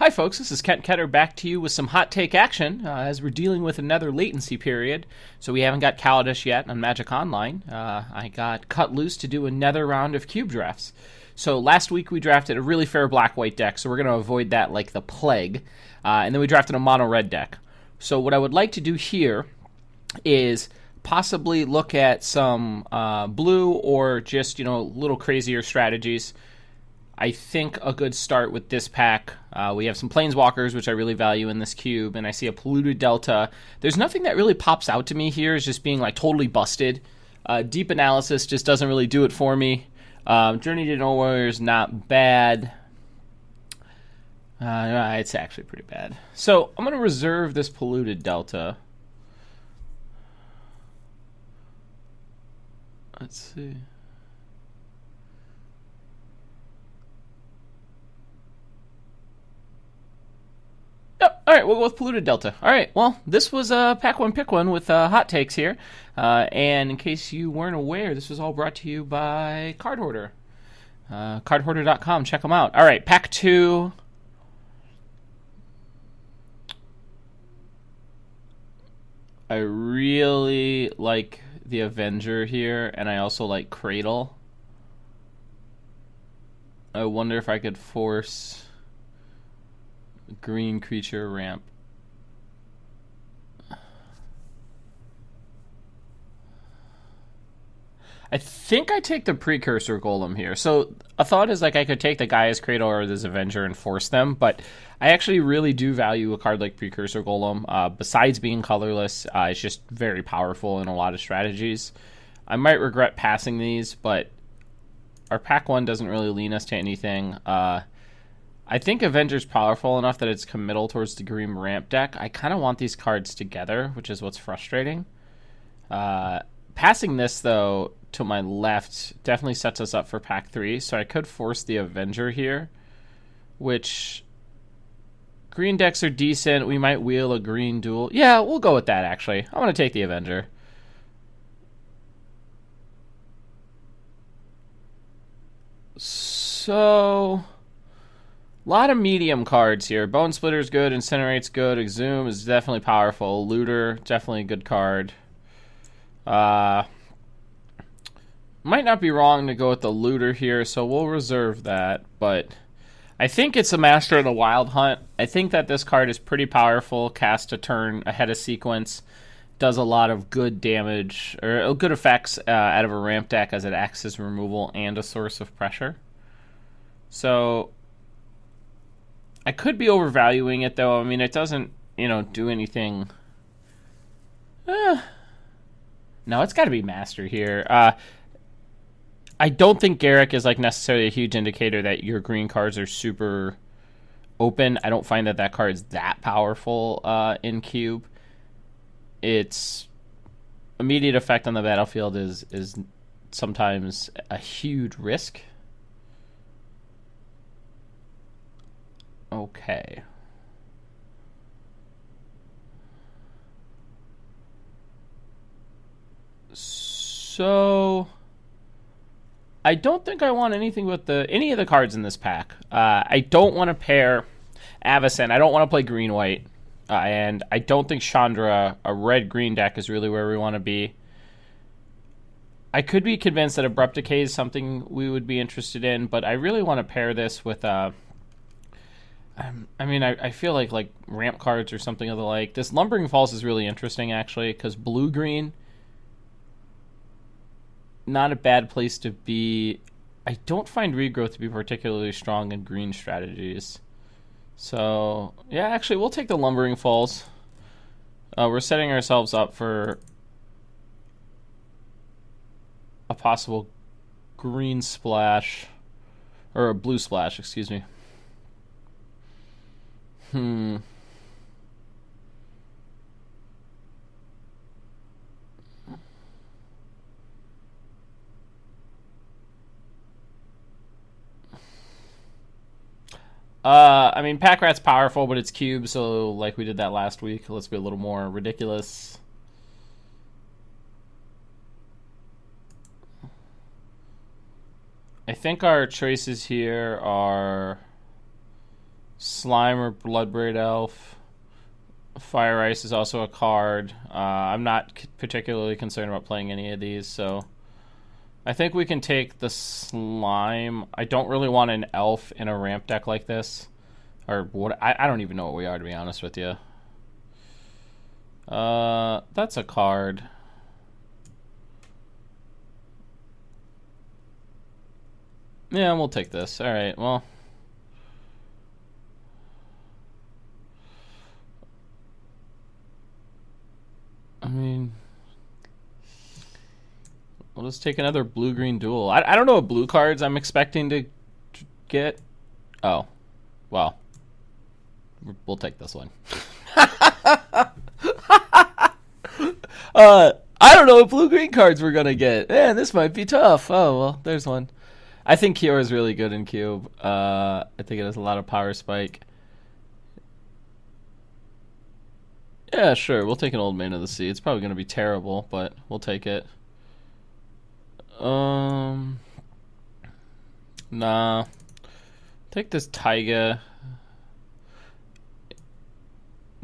Hi folks, this is Ketter back to you with some hot take action as we're dealing with another latency period. So we haven't got Kaladesh yet on Magic Online. I got cut loose to do another round of cube drafts. So last week we drafted a really fair black-white deck, so we're going to avoid that like the plague. And then we drafted a mono-red deck. So what I would like to do here is possibly look at some blue or just, little crazier strategies. I think a good start with this pack, we have some Planeswalkers, which I really value in this cube, and I see a Polluted Delta. There's nothing that really pops out to me here as just being like totally busted. Deep Analysis just doesn't really do it for me. Journey to Nowhere is not bad. It's actually pretty bad. So I'm going to reserve this Polluted Delta. Let's see. All right, we'll go with Polluted Delta. All right, well, this was Pack 1 Pick 1 with hot takes here. And in case you weren't aware, this was all brought to you by Cardhoarder. Cardhoarder.com, check them out. All right, Pack 2. I really like the Avenger here, and I also like Cradle. I wonder if I could force green creature ramp. I think I take the Precursor Golem here. So a thought is like I could take the Gaia's Cradle or this Avenger and force them, but I actually really do value a card like Precursor Golem. Besides being colorless, it's just very powerful in a lot of strategies. I might regret passing these, but our pack 1 doesn't really lean us to anything. I think Avenger's powerful enough that it's committal towards the green ramp deck. I kind of want these cards together, which is what's frustrating. Passing this, though, to my left definitely sets us up for pack 3, so I could force the Avenger here, which green decks are decent. We might wheel a green duel. Yeah, we'll go with that, actually. I want to take the Avenger. So a lot of medium cards here. Bone Splitter's good, Incinerate's good, Exhume is definitely powerful, Looter, definitely a good card. Might not be wrong to go with the Looter here, so we'll reserve that, but I think it's a Master of the Wild Hunt. I think that this card is pretty powerful, cast a turn ahead of sequence, does a lot of good damage, or good effects out of a ramp deck as it acts as removal and a source of pressure. So I could be overvaluing it, though. I mean, it doesn't, do anything. No, it's got to be Master here. I don't think Garrick is like necessarily a huge indicator that your green cards are super open. I don't find that card's that powerful in Cube. Its immediate effect on the battlefield is sometimes a huge risk. Okay. So I don't think I want anything with any of the cards in this pack. I don't want to pair Avacyn. I don't want to play green-white. And I don't think Chandra, a red-green deck, is really where we want to be. I could be convinced that Abrupt Decay is something we would be interested in, but I really want to pair this with I feel like ramp cards or something of the like. This Lumbering Falls is really interesting, actually, because blue-green, not a bad place to be. I don't find Regrowth to be particularly strong in green strategies. So, yeah, actually, we'll take the Lumbering Falls. We're setting ourselves up for a possible green splash, or a blue splash, excuse me. Pack Rat's powerful, but it's cube, so like we did that last week, let's be a little more ridiculous. I think our choices here are Slime or Bloodbraid Elf. Fire Ice is also a card. I'm not particularly concerned about playing any of these, so I think we can take the Slime. I don't really want an Elf in a ramp deck like this. Or what? I don't even know what we are, to be honest with you. That's a card. Yeah, we'll take this. All right, well. I mean, we'll just take another blue-green duel. I don't know what blue cards I'm expecting to get. Oh, well, we'll take this one. I don't know what blue-green cards we're gonna get. Man, this might be tough. Oh well, there's one. I think Kiora is really good in Cube. I think it has a lot of power spike. Yeah, sure. We'll take an Old Man of the Sea. It's probably going to be terrible, but we'll take it. Nah. Take this Taiga.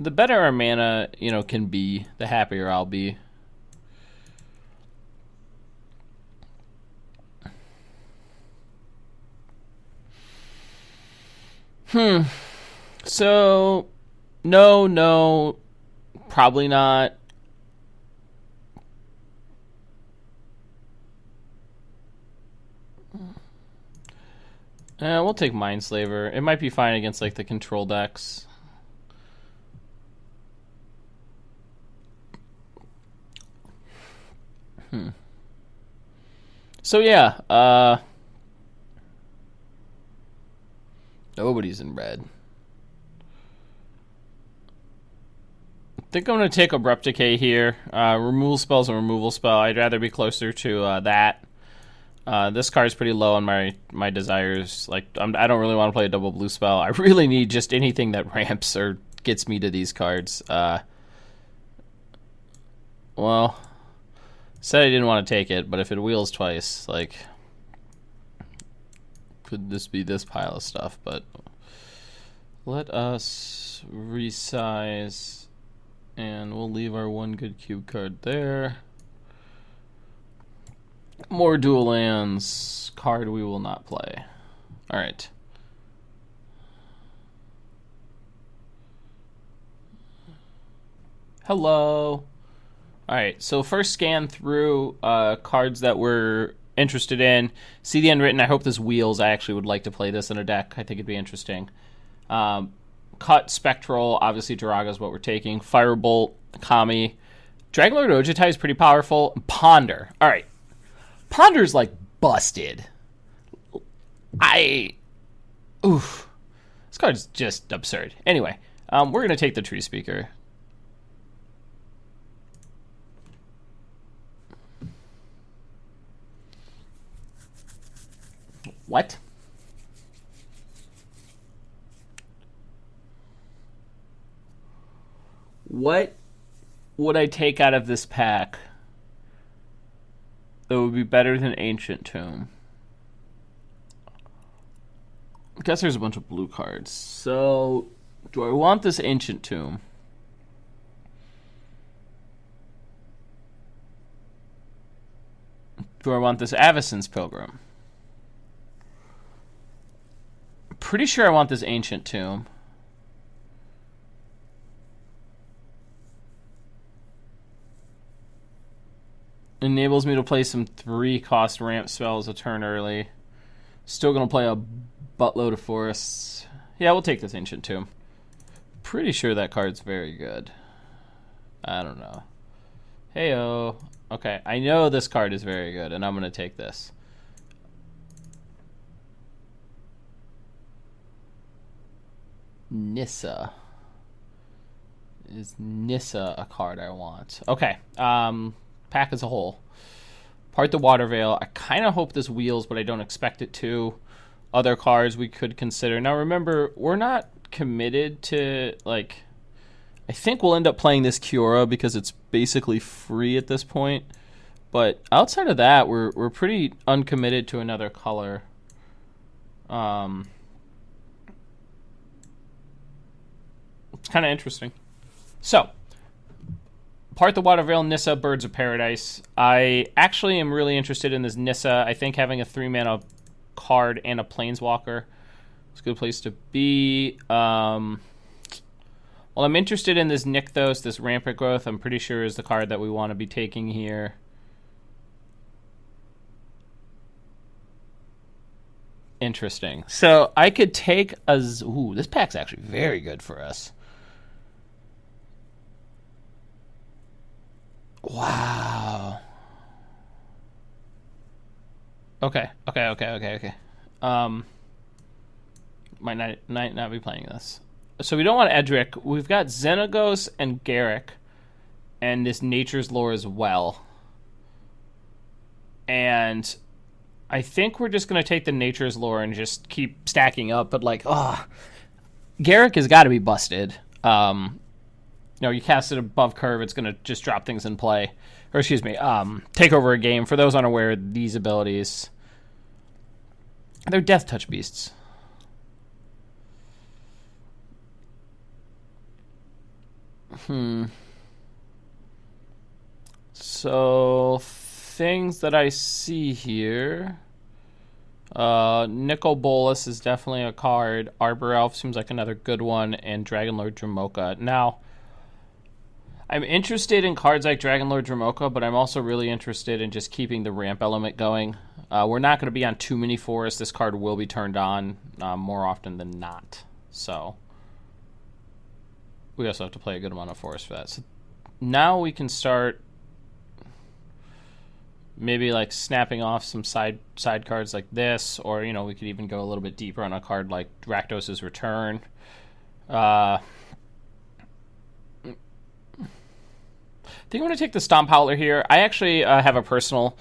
The better our mana, can be, the happier I'll be. So, no. Probably not. We'll take Mindslaver. It might be fine against like the control decks. So yeah, nobody's in red. I think I'm going to take Abrupt Decay here. Removal spell's a removal spell. I'd rather be closer to that. This card's pretty low on my desires. Like, I don't really want to play a double blue spell. I really need just anything that ramps or gets me to these cards. Well, said I didn't want to take it, but if it wheels twice, like, could this be this pile of stuff? But let us resize. And we'll leave our one good cube card there. More dual lands. Card we will not play. Alright. Hello. Alright, so first scan through cards that we're interested in. See the end written. I hope this wheels. I actually would like to play this in a deck. I think it'd be interesting. Cut, Spectral, obviously Duraga is what we're taking. Firebolt, Kami. Dragonlord Ojutai is pretty powerful. Ponder. Alright. Ponder's like busted. Oof. This card's just absurd. Anyway, we're going to take the Tree Speaker. What? What would I take out of this pack that would be better than Ancient Tomb? I guess there's a bunch of blue cards. So, do I want this Ancient Tomb? Do I want this Avacyn's Pilgrim? Pretty sure I want this Ancient Tomb. Enables me to play some 3-cost ramp spells a turn early. Still going to play a buttload of forests. Yeah, we'll take this Ancient Tomb. Pretty sure that card's very good. I don't know. Heyo. Okay, I know this card is very good, and I'm going to take this. Nissa. Is Nissa a card I want? Okay, pack as a whole. Part the Water Veil. I kind of hope this wheels, but I don't expect it to. Other cards we could consider. Now remember, we're not committed to, like, I think we'll end up playing this Kiora because it's basically free at this point. But outside of that, we're pretty uncommitted to another color. kind of interesting. So, Part the Watervale, Nissa, Birds of Paradise. I actually am really interested in this Nissa. I think having a 3-mana card and a Planeswalker is a good place to be. Well, I'm interested in this Nykthos, this Rampant Growth. I'm pretty sure is the card that we want to be taking here. Interesting. So I could take a... Ooh, this pack's actually very good for us. Wow. Okay. Might not be playing this. So we don't want Edric. We've got Xenagos and Garruk, and this Nature's Lore as well. And I think we're just going to take the Nature's Lore and just keep stacking up. But like, Garruk has got to be busted. You cast it above curve, it's going to just drop things in play. Or excuse me, take over a game. For those unaware, these abilities, they're Death Touch beasts. So, things that I see here. Nicol Bolas is definitely a card. Arbor Elf seems like another good one. And Dragonlord Dromoka. Now, I'm interested in cards like Dragonlord Dromoka, but I'm also really interested in just keeping the ramp element going. We're not going to be on too many forests. This card will be turned on more often than not. So we also have to play a good amount of forest for that. So now we can start maybe like snapping off some side cards like this, or we could even go a little bit deeper on a card like Rakdos' Return. I think I'm going to take the Stomp Howler here. I actually have a personal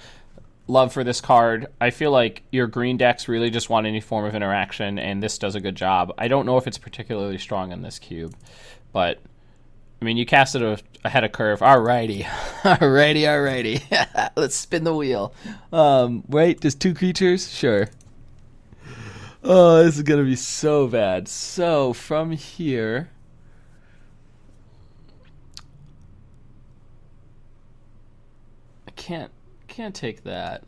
love for this card. I feel like your green decks really just want any form of interaction, and this does a good job. I don't know if it's particularly strong in this cube, but, I mean, you cast it ahead of curve. Alrighty. Alrighty. Let's spin the wheel. Right? Just 2 creatures? Sure. Oh, this is going to be so bad. So, from here... Can't take that.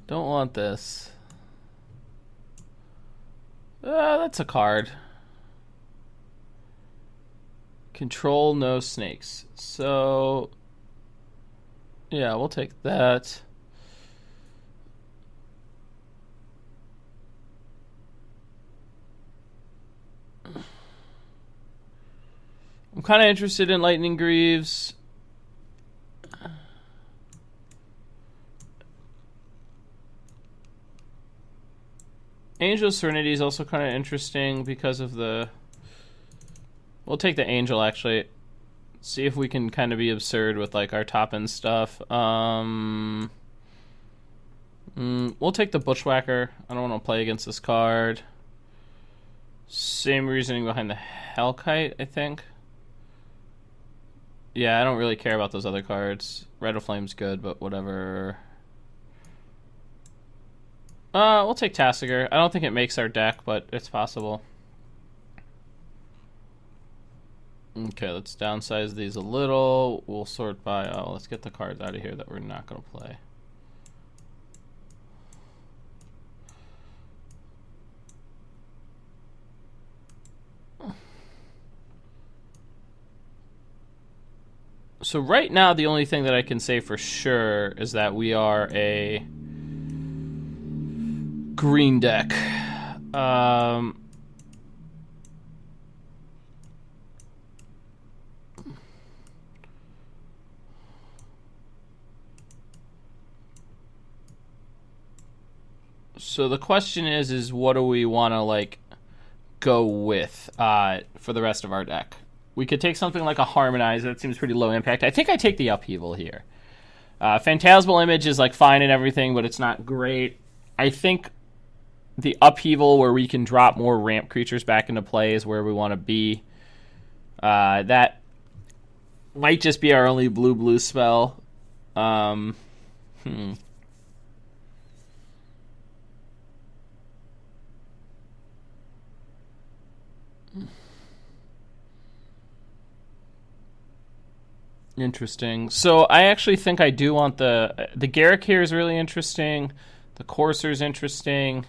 Don't want this. That's a card. Control no snakes. So yeah, we'll take that. I'm kind of interested in Lightning Greaves. Angel Serenity is also kind of interesting because of the... We'll take the Angel, actually. See if we can kind of be absurd with like our top-end stuff. We'll take the Bushwhacker. I don't want to play against this card. Same reasoning behind the Hellkite, I think. Yeah, I don't really care about those other cards. Red of Flame's good, but whatever. We'll take Tasigur. I don't think it makes our deck, but it's possible. Okay, let's downsize these a little. We'll sort by... Oh, let's get the cards out of here that we're not going to play. So right now, the only thing that I can say for sure is that we are a green deck. So the question is what do we want to like go with for the rest of our deck? We could take something like a Harmonize. That seems pretty low impact. I think I take the Upheaval here. Phantasmal Image is like fine and everything, but it's not great. I think the Upheaval, where we can drop more ramp creatures back into play, is where we want to be. That might just be our only blue spell. Interesting. So I actually think I do want the Garrick here is really interesting. The Courser is interesting.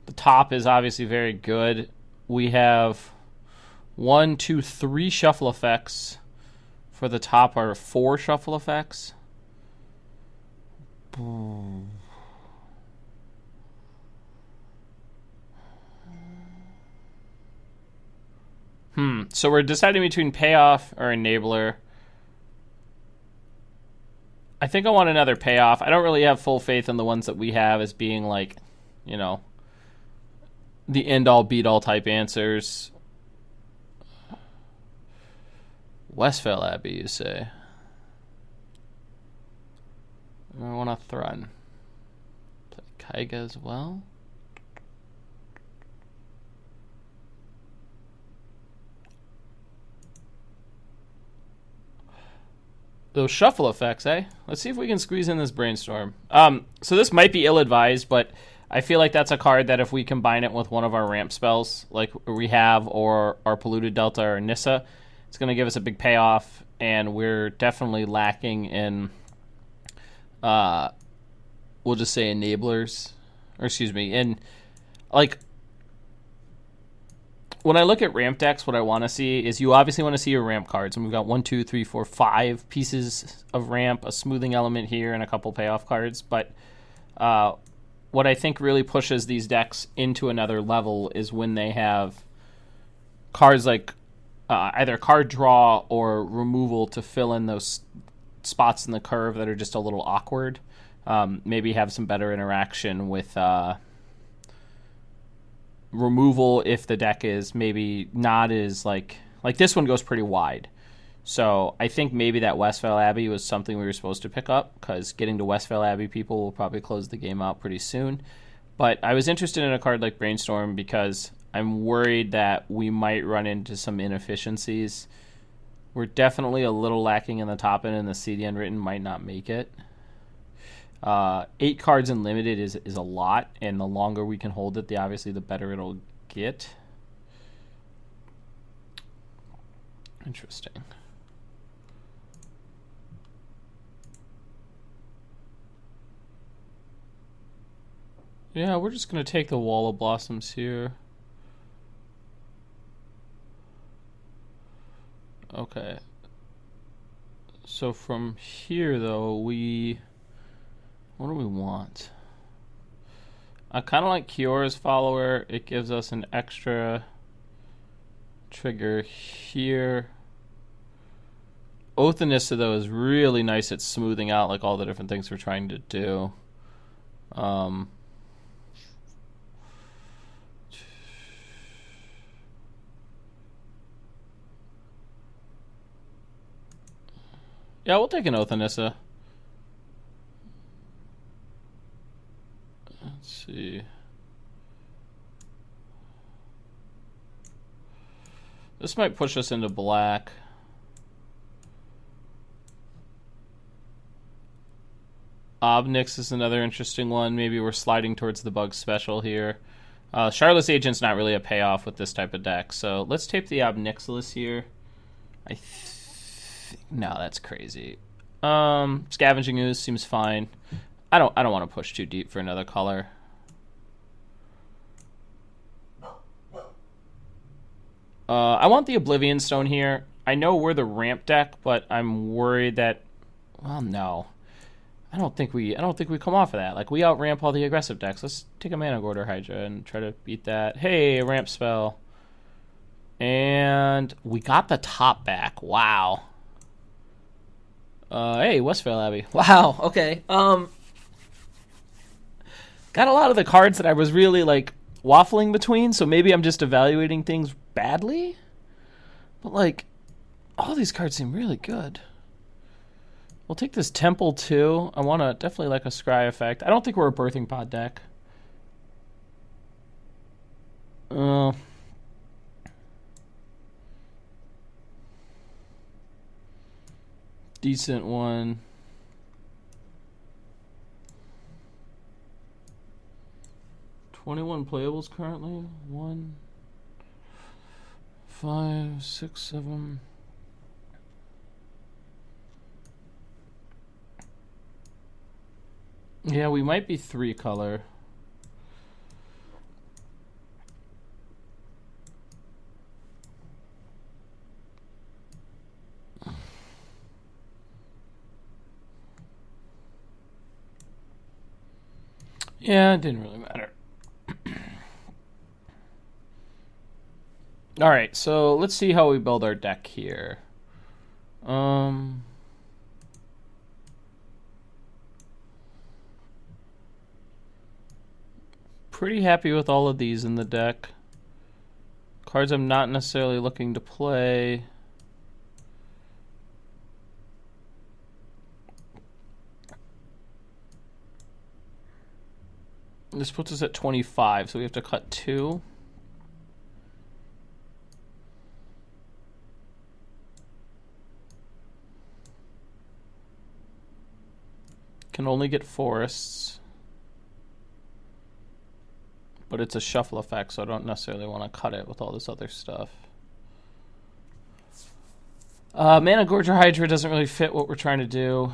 The top is obviously very good. We have 1, 2, 3 shuffle effects. For the top are 4 shuffle effects. So we're deciding between payoff or enabler. I think I want another payoff. I don't really have full faith in the ones that we have as being like, you know, the end-all, beat-all type answers. Westphal Abbey, you say? I want a Thrun. Play Kaiga as well. Those shuffle effects, eh? Let's see if we can squeeze in this brainstorm. So this might be ill-advised, but I feel like that's a card that if we combine it with one of our ramp spells, like we have, or our Polluted Delta or Nissa, it's going to give us a big payoff, and we're definitely lacking in, we'll just say enablers, or excuse me, in, like, when I look at ramp decks, what I want to see is you obviously want to see your ramp cards. And we've got 1, 2, 3, 4, 5 pieces of ramp, a smoothing element here, and a couple payoff cards. But what I think really pushes these decks into another level is when they have cards like either card draw or removal to fill in those spots in the curve that are just a little awkward. Maybe have some better interaction with removal if the deck is maybe not as like this one goes pretty wide. So I think maybe that Westphal Abbey was something we were supposed to pick up, because getting to Westphal Abbey people will probably close the game out pretty soon. But I was interested in a card like Brainstorm because I'm worried that we might run into some inefficiencies. We're definitely a little lacking in the top end, and the CD Unwritten might not make it. 8 cards in limited is a lot, and the longer we can hold it, the better it'll get. Interesting. Yeah, we're just going to take the Wall of Blossoms here. Okay. So from here, though, what do we want? I kind of like Kiora's Follower. It gives us an extra trigger here. Oath of Nissa, though, is really nice at smoothing out like all the different things we're trying to do. Yeah, we'll take an Oath of Nissa. Let's see. This might push us into black. Obnix is another interesting one. Maybe we're sliding towards the bug special here. Charlotte's Agent's not really a payoff with this type of deck, so let's tape the Obnixilis here. No, that's crazy. Scavenging Ooze seems fine. I don't want to push too deep for another color. I want the Oblivion Stone here. I know we're the ramp deck, but I'm worried that, well, no. I don't think we come off of that. Like, we out ramp all the aggressive decks. Let's take a Mana Gorder Hydra and try to beat that. Hey, ramp spell. And we got the top back. Wow. Hey, Westphal Abbey. Wow, okay. Got a lot of the cards that I was really, like, waffling between, so maybe I'm just evaluating things badly? But, like, all these cards seem really good. We'll take this Temple, too. I want to definitely like a Scry effect. I don't think we're a Birthing Pod deck. Decent one. $21 playables currently. 1. 5, 6, 7. Yeah, we might be 3 color. Yeah, it didn't really matter. Alright, so let's see how we build our deck here. Pretty happy with all of these in the deck. Cards I'm not necessarily looking to play. This puts us at 25, so we have to cut 2. Can only get forests. But it's a shuffle effect, so I don't necessarily want to cut it with all this other stuff. Mana Gorger Hydra doesn't really fit what we're trying to do.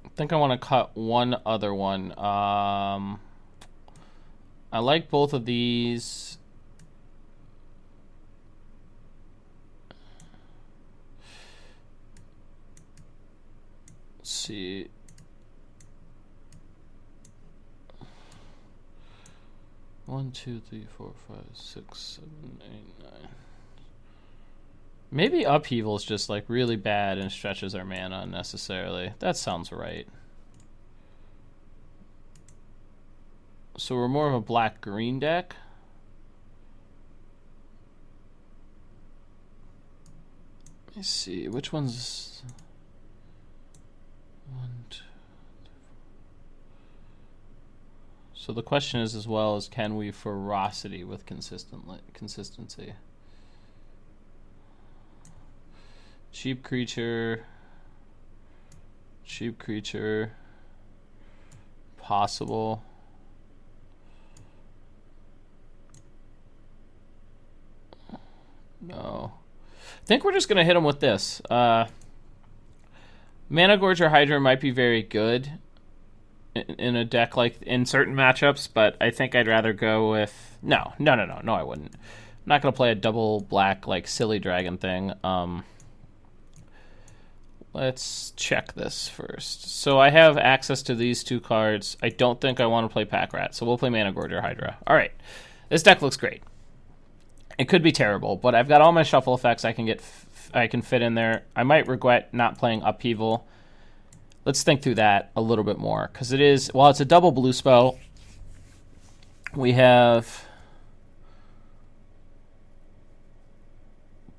I think I want to cut one other one. I like both of these. Let's see. One, 2, 3, 4, 5, 6, 7, 8, 9. Maybe Upheaval is just like really bad and stretches our mana unnecessarily. That sounds right. So we're more of a black-green deck. Let me see, which one's... 1, 2... So the question is, as well, is can we ferocity with consistency? Cheap creature, possible. No. I think we're just going to hit him with this. Mana Gorger Hydra might be very good in a deck like in certain matchups, but I think I'd rather go with no, I wouldn't. I'm not gonna play a double black like silly dragon thing. Let's check this first. So I have access to these 2 cards. I don't think I want to play Pack Rat, so we'll play Mana Gorger Hydra. All right, this deck looks great. It could be terrible, but I've got all my shuffle effects I can fit in there. I might regret not playing Upheaval. Let's think through that a little bit more, because it is, while it's a double blue spell, we have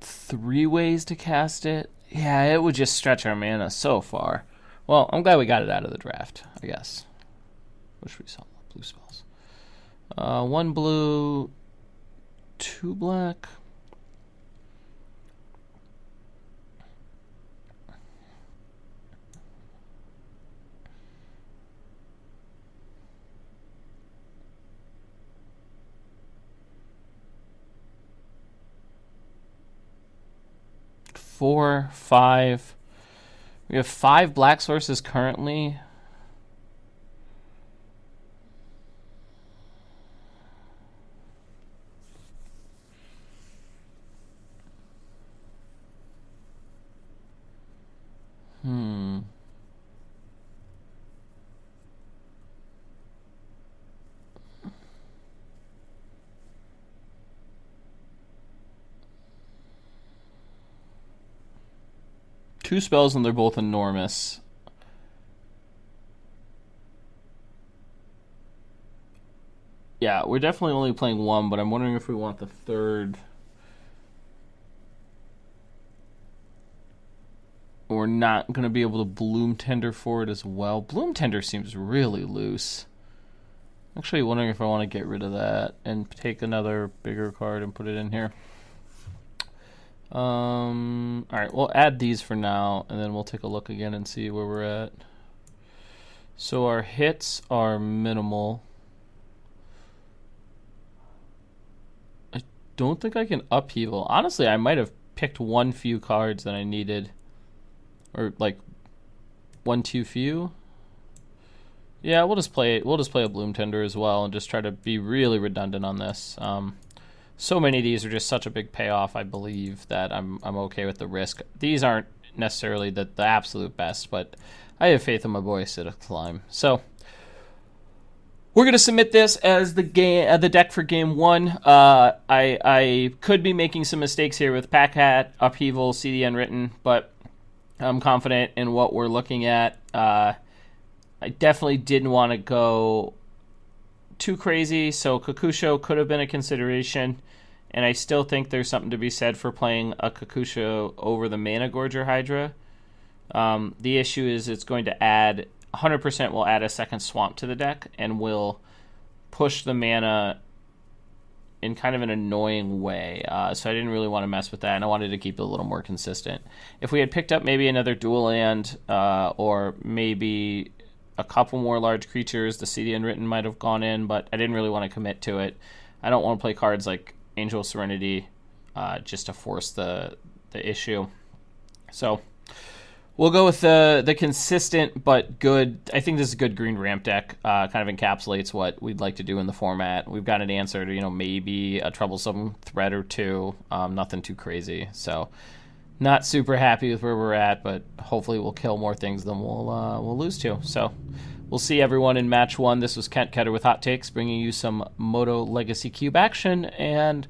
3 ways to cast it. Yeah, it would just stretch our mana so far. Well, I'm glad we got it out of the draft, I guess. Wish we saw blue spells. 1 blue, 2 black. Four, 5. We have 5 black sources currently. Two spells and they're both enormous. Yeah, we're definitely only playing 1, but I'm wondering if we want the 3rd. We're not going to be able to Bloom Tender for it as well. Bloom Tender seems really loose. Actually wondering if I want to get rid of that and take another bigger card and put it in here. Alright, we'll add these for now, and then we'll take a look again and see where we're at. So our hits are minimal. don't think I can upheaval. Honestly, I might have picked one few cards that I needed. Or like one too few. Yeah, we'll just play a Bloom Tender as well and just try to be really redundant on this. So many of these are just such a big payoff, I believe, that I'm okay with the risk. These aren't necessarily the absolute best, but I have faith in my boy Acidic Slime. So we're gonna submit this as the deck for game 1. I could be making some mistakes here with Pack Hat, Upheaval, CDN written, but I'm confident in what we're looking at. I definitely didn't want to go too crazy, so Kakusho could have been a consideration, and I still think there's something to be said for playing a Kakusho over the Mana Gorger Hydra. The issue is it's going to add 100% will add a second swamp to the deck and will push the mana in kind of an annoying way. So I didn't really want to mess with that, and I wanted to keep it a little more consistent. If we had picked up maybe another dual land or maybe a couple more large creatures, the CD Unwritten might have gone in, but I didn't really want to commit to it. I don't want to play cards like Angel of Serenity just to force the issue. So we'll go with the consistent but good. I think this is a good green ramp deck. Kind of encapsulates what we'd like to do in the format. We've got an answer to maybe a troublesome threat or two. Nothing too crazy. So not super happy with where we're at, but hopefully we'll kill more things than we'll lose to. So we'll see everyone in match 1. This was Kent Ketter with Hot Takes, bringing you some Moto Legacy Cube action, and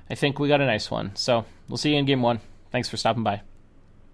I think we got a nice one. So we'll see you in game 1. Thanks for stopping by.